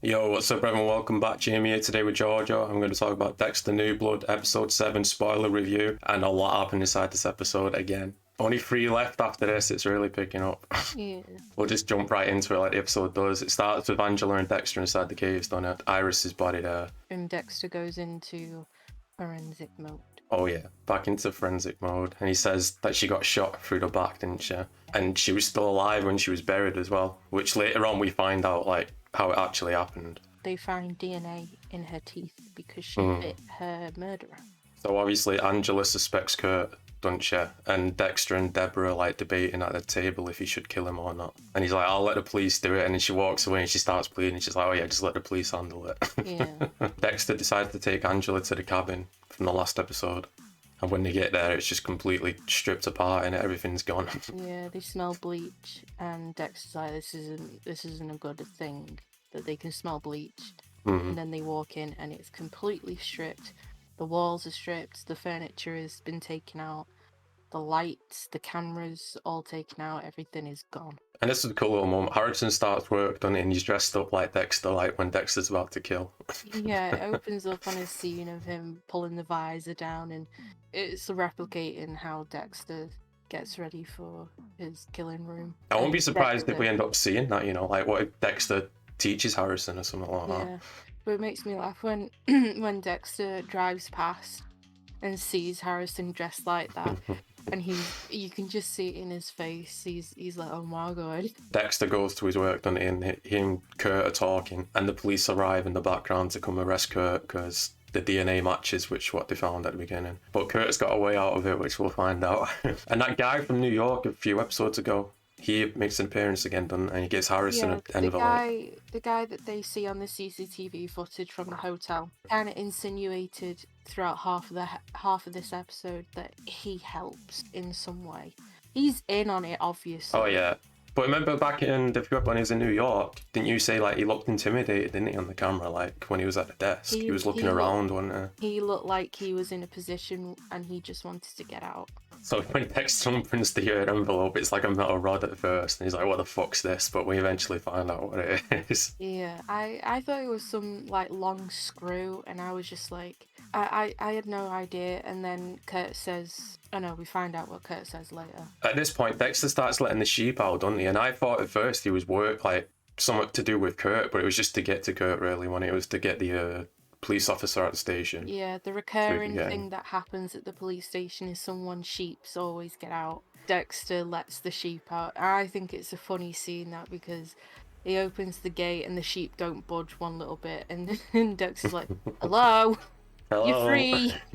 Yo, what's up, everyone? Welcome back. Jamie here today with Georgia. I'm going to talk about Dexter New Blood, episode 7, spoiler review, and a lot happened inside this episode again. Only 3 left after this, it's really picking up. Yeah. We'll just jump right into it like the episode does. It starts with Angela and Dexter inside the caves, don't it? Iris's body there. And Dexter goes into forensic mode. Oh yeah, back into forensic mode. And he says that she got shot through the back, didn't she? And she was still alive when she was buried as well, which later on we find out, like, how it actually happened. They find DNA in her teeth because she bit her murderer. So obviously Angela suspects Kurt, don't she? And Dexter and Deborah are like debating at the table if he should kill him or not. And he's like, I'll let the police do it. And then she walks away and she starts pleading. She's like, oh yeah, just let the police handle it. Yeah. Dexter decides to take Angela to the cabin from the last episode. And when they get there, it's just completely stripped apart and everything's gone. Yeah, they smell bleach, and Dexter's like, this isn't a good thing that they can smell bleach. And then they walk in, and it's completely stripped. The walls are stripped. The furniture has been taken out. The lights, the cameras, all taken out. Everything is gone. And this is a cool little moment. Harrison starts work, doesn't he? And he's dressed up like Dexter, like when Dexter's about to kill. Yeah, it opens up on a scene of him pulling the visor down, and it's replicating how Dexter gets ready for his killing room. I won't be surprised if Dexter- we end up seeing that, you know, like what if Dexter teaches Harrison or something like that. Yeah, but it makes me laugh when when Dexter drives past and sees Harrison dressed like that, and you can just see it in his face. He's like, oh my god. Dexter goes to his work, doesn't he? And he and Kurt are talking, and the police arrive in the background to come arrest Kurt because the DNA matches what they found at the beginning. But Kurt's got a way out of it, which we'll find out. And that guy from New York a few episodes ago, he makes an appearance again, doesn't he? And he gives Harrison an envelope. The guy that they see on the CCTV footage from the hotel kind of insinuated throughout half of this episode that he helps in some way. He's in on it, obviously. Oh yeah. But remember back in when he was in New York, didn't you say like he looked intimidated, didn't he, on the camera, like when he was at the desk? He was looking around, wasn't he? He looked like he was in a position and he just wanted to get out. So when Dexter opens the envelope, it's like a metal rod at first, and he's like, what the fuck's this? But we eventually find out what it is. Yeah, I thought it was some like long screw, and I was just like, I had no idea. And then Kurt says, oh no, we find out what Kurt says later. At this point, Dexter starts letting the sheep out, doesn't he? And I thought at first he was like something to do with Kurt, but it was just to get to Kurt really, when it was to get the police officer at the station. Yeah, the recurring thing that happens at the police station is someone's sheeps always get out. Dexter lets the sheep out. I think it's a funny scene that because he opens the gate and the sheep don't budge one little bit, and Dexter's like, hello? Hello?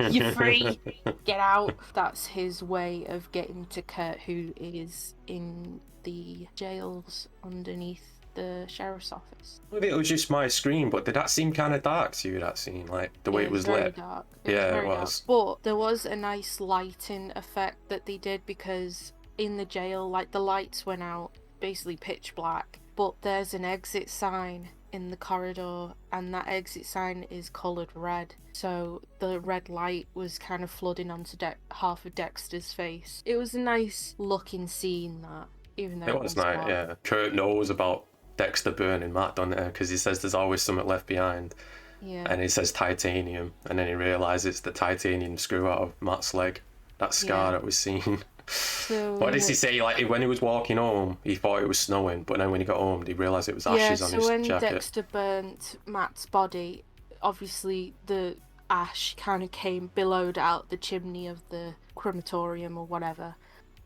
You're free, get out. That's his way of getting to Kurt, who is in the jails underneath the sheriff's office. Maybe it was just my screen, but did that seem kind of dark to you, that scene? Like the way it was very lit? Dark. Yeah, it was. But there was a nice lighting effect that they did because in the jail, like the lights went out, basically pitch black, but there's an exit sign in the corridor, and that exit sign is coloured red. So the red light was kind of flooding onto half of Dexter's face. It was a nice looking scene, that, even though It was nice, dark. yeah. Kurt knows about Dexter burning Matt, doesn't he? Because he says there's always something left behind. Yeah. And he says titanium, and then he realises it's the titanium screw out of Matt's leg. That scar that was seen. So, what does he say? Like when he was walking home, he thought it was snowing, but then when he got home, he realised it was ashes on his so when jacket. Dexter burnt Matt's body, obviously the ash kind of billowed out the chimney of the crematorium or whatever,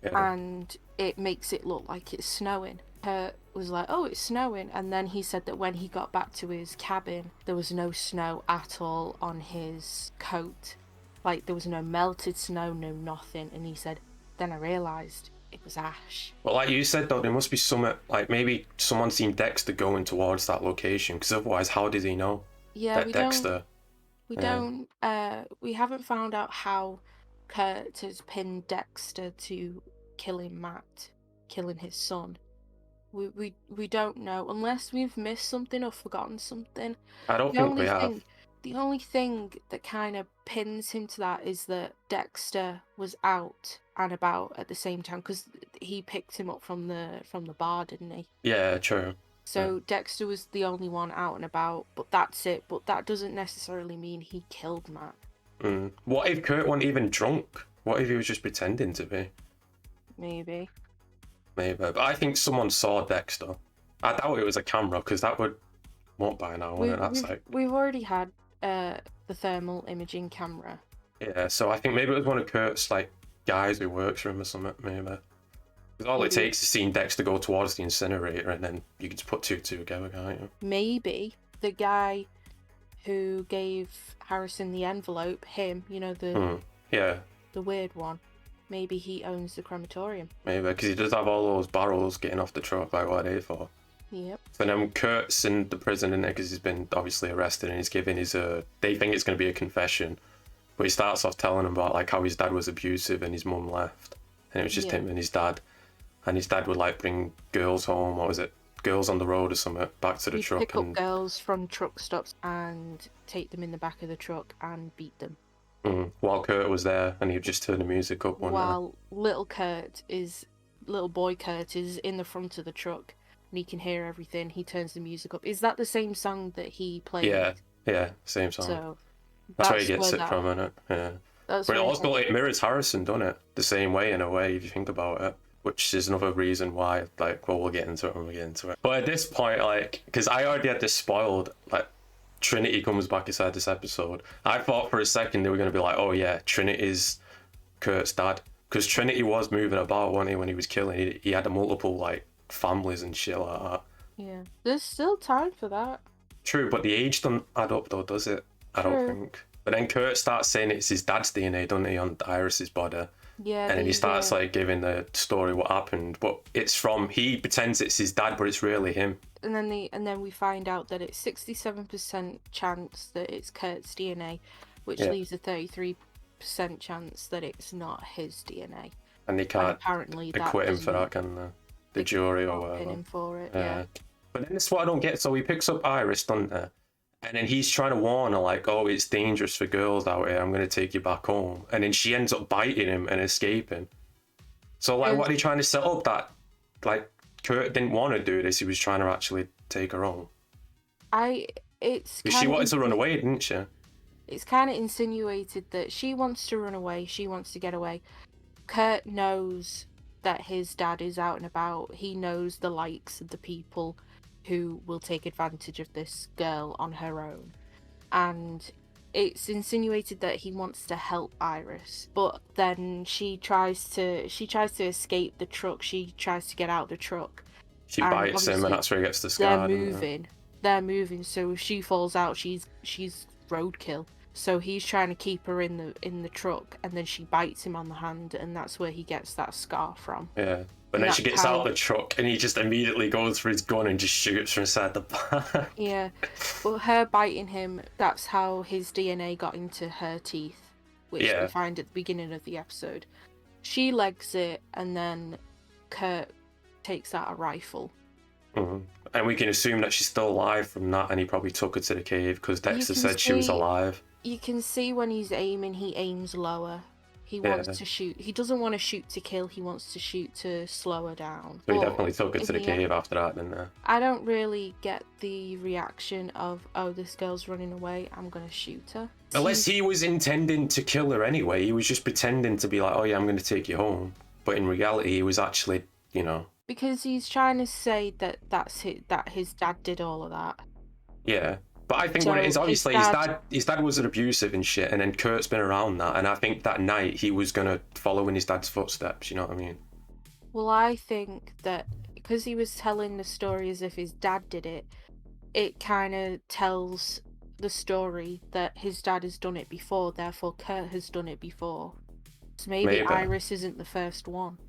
and it makes it look like it's snowing. Kurt was like, oh, it's snowing, and then he said that when he got back to his cabin, there was no snow at all on his coat. Like, there was no melted snow, no nothing, and he said, then I realised it was ash. Well, like you said, though, there must be something, like maybe someone seen Dexter going towards that location, because otherwise, how did he know that Dexter? We haven't found out how Kurt has pinned Dexter to killing Matt, killing his son. We don't know, unless we've missed something or forgotten something. I don't think we have. The only thing that kind of pins him to that is that Dexter was out and about at the same time, because he picked him up from the bar, didn't he? Yeah, true. So Dexter was the only one out and about, but that's it. But that doesn't necessarily mean he killed Matt. What if Kurt wasn't even drunk? What if he was just pretending to be? Maybe. But I think someone saw Dexter. I doubt it was a camera, because that would by now, wouldn't it? We've already had the thermal imaging camera. Yeah, so I think maybe it was one of Kurt's like guys who works for him or something, maybe. Because all it takes is seeing Dexter go towards the incinerator, and then you can just put two together, can't you? Maybe the guy who gave Harrison the envelope, him, the weird one. Maybe he owns the crematorium. Maybe, because he does have all those barrels getting off the truck, like what are they for? Yep. So then Kurt's in the prison, in there, because he's been obviously arrested, and he's giving they think it's going to be a confession. But he starts off telling them about like how his dad was abusive and his mum left. And it was just him and his dad. And his dad would like bring girls home, what was it? Girls on the road or something, back to the truck. Pick up girls from truck stops and take them in the back of the truck and beat them. While Kurt was there, and he'd just turn the music up. While little boy Kurt is in the front of the truck, and he can hear everything. He turns the music up. Is that the same song that he played? Yeah, same song. So that's where he gets it from, isn't it? Yeah. But it also mirrors Harrison, doesn't it? The same way, in a way, if you think about it. Which is another reason why, like, well, we'll get into it when we get into it. But at this point, like, because I already had this spoiled, like, Trinity comes back inside this episode. I thought for a second they were going to be like, oh yeah, Trinity's Kurt's dad. Because Trinity was moving about, wasn't he, when he was killing? He had multiple, like, families and shit like that. Yeah. There's still time for that. True, but the age doesn't add up, though, does it? I don't think. But then Kurt starts saying it's his dad's DNA, doesn't he, on Iris's body? Yeah. And then he starts like giving the story what happened, but he pretends it's his dad, but it's really him. And then we find out that it's 67% chance that it's Kurt's DNA, which leaves a 33% chance that it's not his DNA. And they can't apparently acquit him for that, can the jury or whatever. Pin him for it, yeah. But then this is what I don't get. So he picks up Iris, doesn't he? And then he's trying to warn her, like, oh, it's dangerous for girls out here. I'm going to take you back home. And then she ends up biting him and escaping. So, like, what are they trying to set up? That, like, Kurt didn't want to do this. He was trying to actually take her home. She wanted to run away, didn't she? It's kind of insinuated that she wants to run away. She wants to get away. Kurt knows that his dad is out and about. He knows the likes of the people who will take advantage of this girl on her own, and it's insinuated that he wants to help Iris, but then she tries to escape the truck. She tries to get out the truck. She bites him, and that's where he gets the scar. They're moving, so if she falls out, she's roadkill. So he's trying to keep her in the truck, and then she bites him on the hand, and that's where he gets that scar from. Yeah. But then she gets out of the truck, and he just immediately goes for his gun and just shoots from inside the back. Yeah, but her biting him, that's how his DNA got into her teeth, which we find at the beginning of the episode. She legs it, and then Kurt takes out a rifle. Mm-hmm. And we can assume that she's still alive from that, and he probably took her to the cave, because Dexter said she was alive. You can see when he's aiming, he aims lower. He wants to shoot. He doesn't want to shoot to kill. He wants to shoot to slow her down. So he definitely took her to the cave after that, didn't he? I don't really get the reaction of, oh, this girl's running away, I'm going to shoot her. Unless he was intending to kill her anyway. He was just pretending to be like, oh yeah, I'm going to take you home. But in reality, he was actually, Because he's trying to say that his dad did all of that. Yeah. But I think what it is, obviously, his dad was abusive and shit, and then Kurt's been around that, and I think that night he was going to follow in his dad's footsteps, you know what I mean? Well, I think that because he was telling the story as if his dad did it, it kind of tells the story that his dad has done it before, therefore Kurt has done it before. So maybe Iris isn't the first one.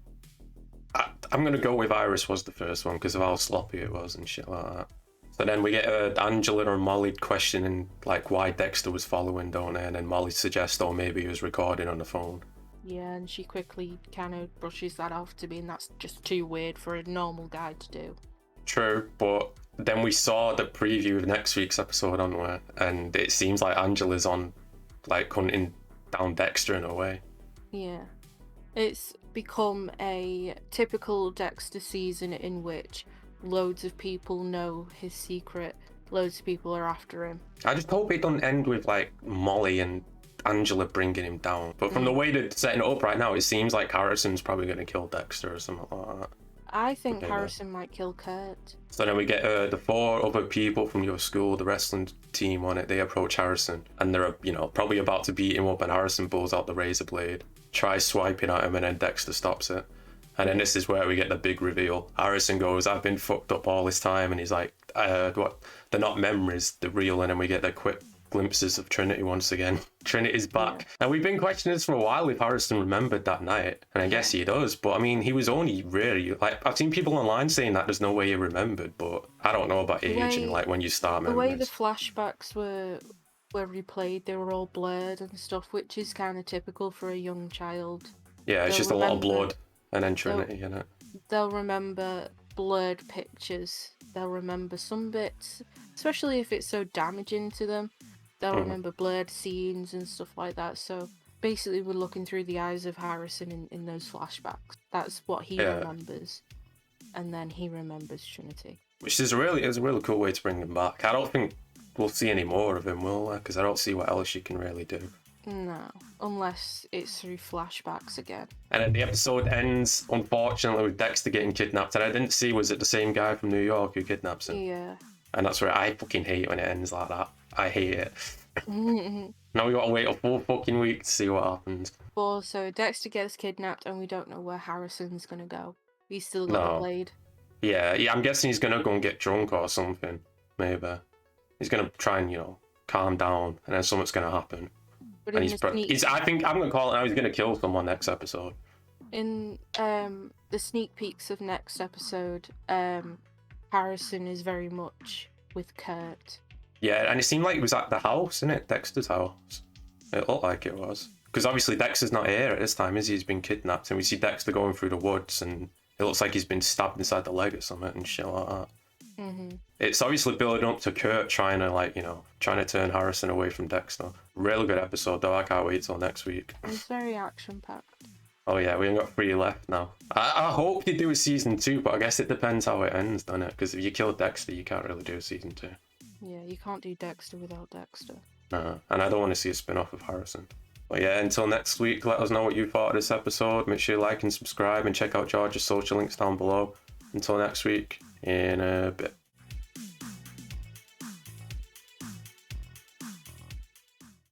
I'm going to go with Iris was the first one because of how sloppy it was and shit like that. So then we get Angela and Molly questioning like why Dexter was following, don't they? And then Molly suggests, oh, maybe he was recording on the phone. Yeah, and she quickly kind of brushes that off to being that's just too weird for a normal guy to do. True, but then we saw the preview of next week's episode, on where, and it seems like Angela's on, like, hunting down Dexter in a way. Yeah. It's become a typical Dexter season in which loads of people know his secret. Loads of people are after him. I just hope it doesn't end with like Molly and Angela bringing him down. But from the way they're setting it up right now, it seems like Harrison's probably going to kill Dexter or something like that. I think Harrison might kill Kurt. So then we get the 4 other people from your school, the wrestling team on it. They approach Harrison and they're, probably about to beat him up, and Harrison pulls out the razor blade, tries swiping at him, and then Dexter stops it. And then this is where we get the big reveal. Harrison goes, "I've been fucked up all this time," and he's like, "What? They're not memories, they're real." And then we get the quick glimpses of Trinity once again. Trinity's back. And we've been questioning this for a while if Harrison remembered that night. And I guess he does. But I mean, he was only really, like, I've seen people online saying that there's no way he remembered, but I don't know about age and like when you start memories. The way the flashbacks were replayed, they were all blurred and stuff, which is kind of typical for a young child. Yeah, it's just a lot of blood and then Trinity in it. They'll remember blurred pictures. They'll remember some bits, especially if it's so damaging to them. They'll remember blurred scenes and stuff like that. So basically, we're looking through the eyes of Harrison in those flashbacks. That's what he remembers, and then he remembers Trinity. Which is a really cool way to bring him back. I don't think we'll see any more of him, will we? Because I don't see what else you can really do. No, unless it's through flashbacks again. And then the episode ends, unfortunately, with Dexter getting kidnapped. And I didn't see, was it the same guy from New York who kidnaps him? Yeah. And that's where I fucking hate when it ends like that. I hate it. Now we gotta wait a full fucking week to see what happens. Well, so Dexter gets kidnapped and we don't know where Harrison's gonna go. He's still got the blade. Yeah, I'm guessing he's gonna go and get drunk or something. Maybe. He's gonna try and, calm down, and then something's gonna happen. But and I think I'm gonna call it now, he's gonna kill someone next episode. In the sneak peeks of next episode, Harrison is very much with Kurt. Yeah, and it seemed like it was at the house, isn't it? Dexter's house. It looked like it was. Because obviously Dexter's not here at this time, is he? He's been kidnapped, and we see Dexter going through the woods, and it looks like he's been stabbed inside the leg or something and shit like that. It's obviously building up to Kurt trying to turn Harrison away from Dexter. Really good episode though, I can't wait till next week. It's very action-packed. Oh yeah, we only got 3 left now. I hope you do a season 2, but I guess it depends how it ends, doesn't it? Because if you kill Dexter, you can't really do a season 2. Yeah, you can't do Dexter without Dexter. No, and I don't want to see a spin-off of Harrison. But yeah, until next week, let us know what you thought of this episode. Make sure you like and subscribe, and check out George's social links down below. Until next week, in a bit.